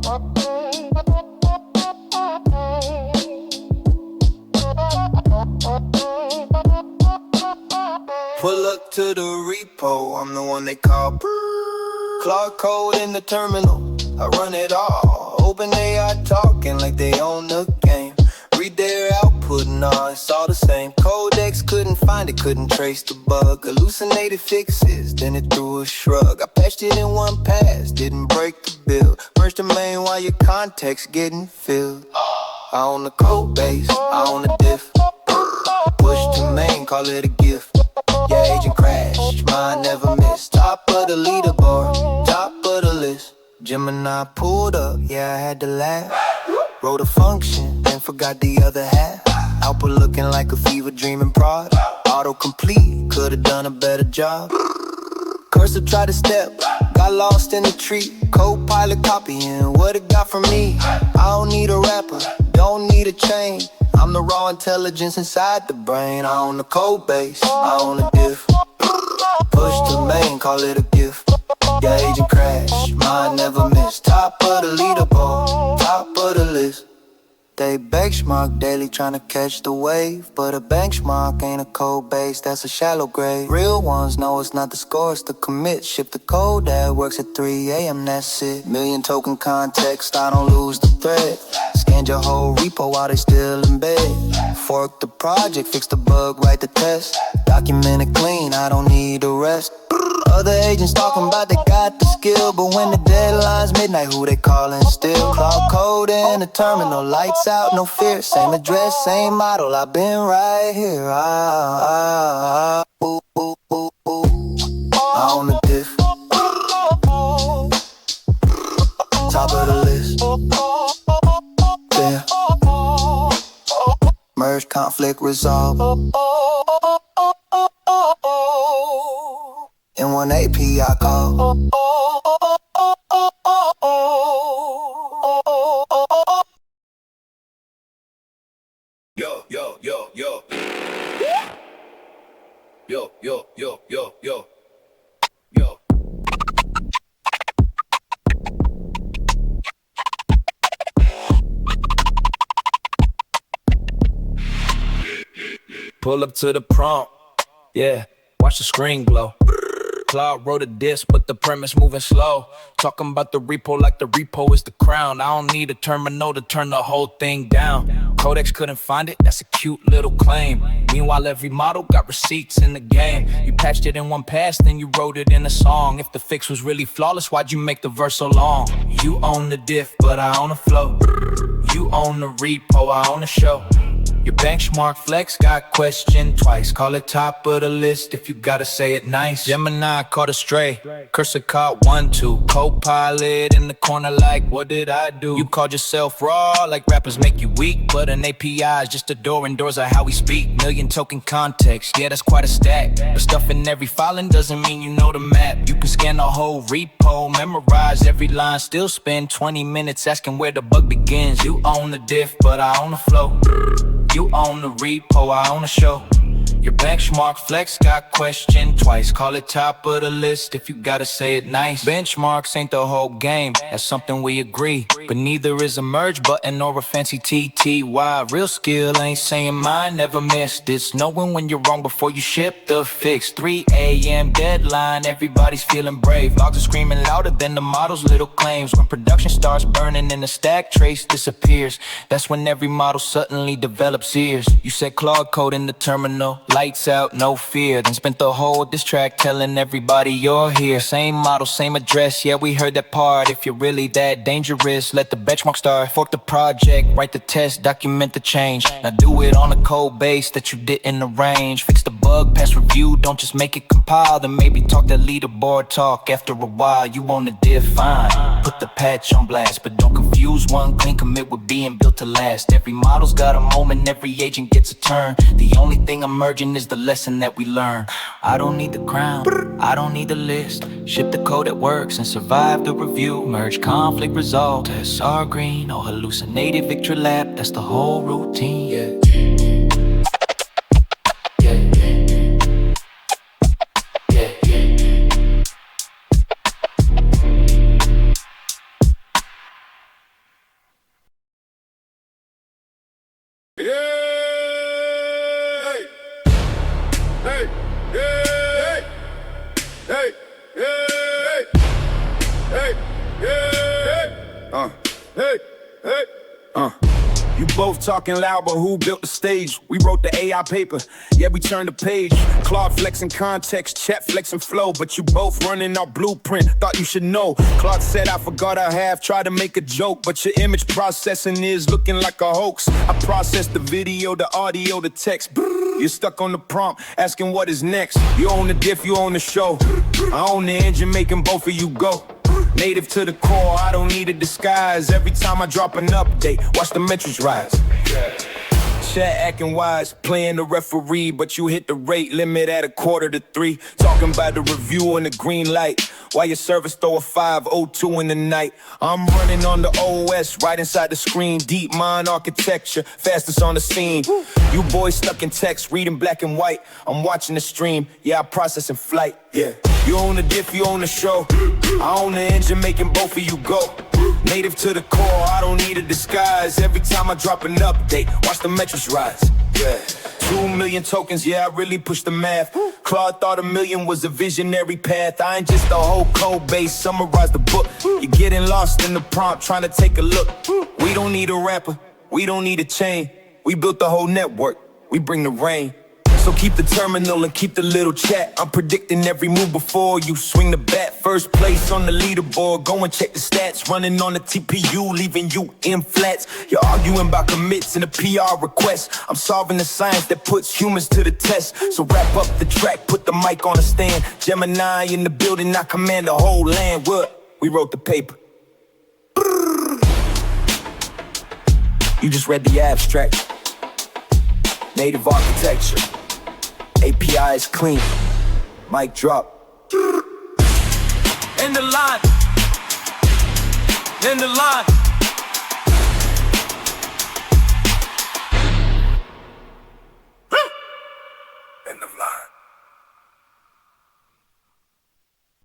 Pull up to the repo, I'm the one they call Clark Code in the terminal, I run it all. Open AI talking like they own the game. Read their output and all, it's all the same. Codex couldn't find it, couldn't trace the bug. Hallucinated fixes, then it threw a shrug. I patched it in one pass, didn't break the build. Merge the main while your context getting filled. I own the code base, I own the diff. Push to main, call it a gift. Yeah, agent crash, mine never miss. Top of the leaderboard, top of the list. Gemini pulled up, yeah, I had to laugh. Wrote a function, then forgot the other half. Output looking like a fever dreaming prod. Autocomplete, could've done a better job. Cursor tried to step, got lost in the tree. Co-pilot copying what it got from me. I don't need a rapper, don't need a chain. I'm the raw intelligence inside the brain. I own the code base, I own the diff. Push to main, call it a gift. Yeah, agent crash, mine never miss. Top of the leaderboard, top of the list. They benchmark daily tryna catch the wave, but a benchmark ain't a code base, that's a shallow grave. Real ones know it's not the score, it's the commit. Ship the code that works at 3 a.m., that's it. Million token context, I don't lose the thread. Scanned your whole repo while they still in bed. Fork the project, fix the bug, write the test. Document it clean, I don't need the rest. Other agents talking about they got the skill, but when the deadline's midnight, who they calling still? Cloud code in the terminal, lights out, no fear. Same address, same model, I've been right here. Ooh, ooh, ooh, ooh. I own the diff. Top of the list. Yeah. Merge, conflict, resolve. In one API call. Yo, yo, yo, yo. Yo, yo, yo, yo, yo. Yo. Pull up to the prompt. Yeah, watch the screen glow. Cloud wrote a diss, but the premise moving slow. Talking about the repo like the repo is the crown. I don't need a terminal to turn the whole thing down. Codex couldn't find it, that's a cute little claim. Meanwhile, every model got receipts in the game. You patched it in one pass, then you wrote it in a song. If the fix was really flawless, why'd you make the verse so long? You own the diff, but I own the flow. You own the repo, I own the show. Your benchmark flex got questioned twice. Call it top of the list if you gotta say it nice. Gemini caught a stray, cursor caught 1, 2. Co-pilot in the corner like, what did I do? You called yourself raw like rappers make you weak, but an API is just a door and doors are how we speak. Million token context, yeah, that's quite a stack. But stuff in every filing doesn't mean you know the map. You can scan the whole repo, memorize every line, still spend 20 minutes asking where the bug begins. You own the diff, but I own the flow. You own the repo, I own the show. Your benchmark flex got questioned twice. Call it top of the list if you gotta say it nice. Benchmarks ain't the whole game, that's something we agree. But neither is a merge button or a fancy TTY. Real skill ain't saying mine never missed. It's knowing when you're wrong before you ship the fix. 3 a.m. deadline, everybody's feeling brave. Logs are screaming louder than the model's little claims. When production starts burning and the stack trace disappears, that's when every model suddenly develops ears. You said Claude code in the terminal, lights out, no fear. Then spent the whole diss track telling everybody you're here. Same model, same address, yeah, we heard that part. If you're really that dangerous, let the benchmark start. Fork the project, write the test, document the change. Now do it on a code base that you didn't arrange. Fix the bug, pass review, don't just make it compile. Then maybe talk that leaderboard talk. After a while, you want to define. Put the patch on blast, but don't confuse one clean commit with being built to last. Every model's got a moment, every agent gets a turn. The only thing emerging is the lesson that we learn. I don't need the crown, I don't need the list. Ship the code that works and survive the review. Merge, conflict, resolve, SR green or hallucinated victory lap. That's the whole routine, yeah. Hey, hey. You both talking loud, but who built the stage? We wrote the AI paper, yeah, we turned the page. Claude flexing context, chat flexing flow, but you both running our blueprint, thought you should know. Claude said I forgot I have, tried to make a joke, but your image processing is looking like a hoax. I processed the video, the audio, the text. You're stuck on the prompt, asking what is next. You own the diff, you own the show. I own the engine, making both of you go. Native to the core, I don't need a disguise. Every time I drop an update, watch the metrics rise. Chat acting wise, playing the referee, but you hit the rate limit at 2:45. Talking about the review and the green light, while your service throw a 5:02 in the night. I'm running on the OS, right inside the screen. Deep mind architecture, fastest on the scene. You boys stuck in text, reading black and white. I'm watching the stream, yeah, I process in flight. Yeah, you own the diff, you own the show. I own the engine, making both of you go. Native to the core, I don't need a disguise. Every time I drop an update, watch the metrics rise. Yeah, 2 million tokens, yeah, I really pushed the math. Claude thought 1 million was a visionary path. I ain't just a whole code base, summarize the book. You're getting lost in the prompt, trying to take a look. We don't need a rapper, we don't need a chain. We built the whole network, we bring the rain. So keep the terminal and keep the little chat. I'm predicting every move before you swing the bat. First place on the leaderboard, go and check the stats. Running on the TPU, leaving you in flats. You're arguing about commits and a PR request. I'm solving the science that puts humans to the test. So wrap up the track, put the mic on a stand. Gemini in the building, I command the whole land. What? We wrote the paper. You just read the abstract. Native architecture. API is clean. Mic drop. End the line. End the line.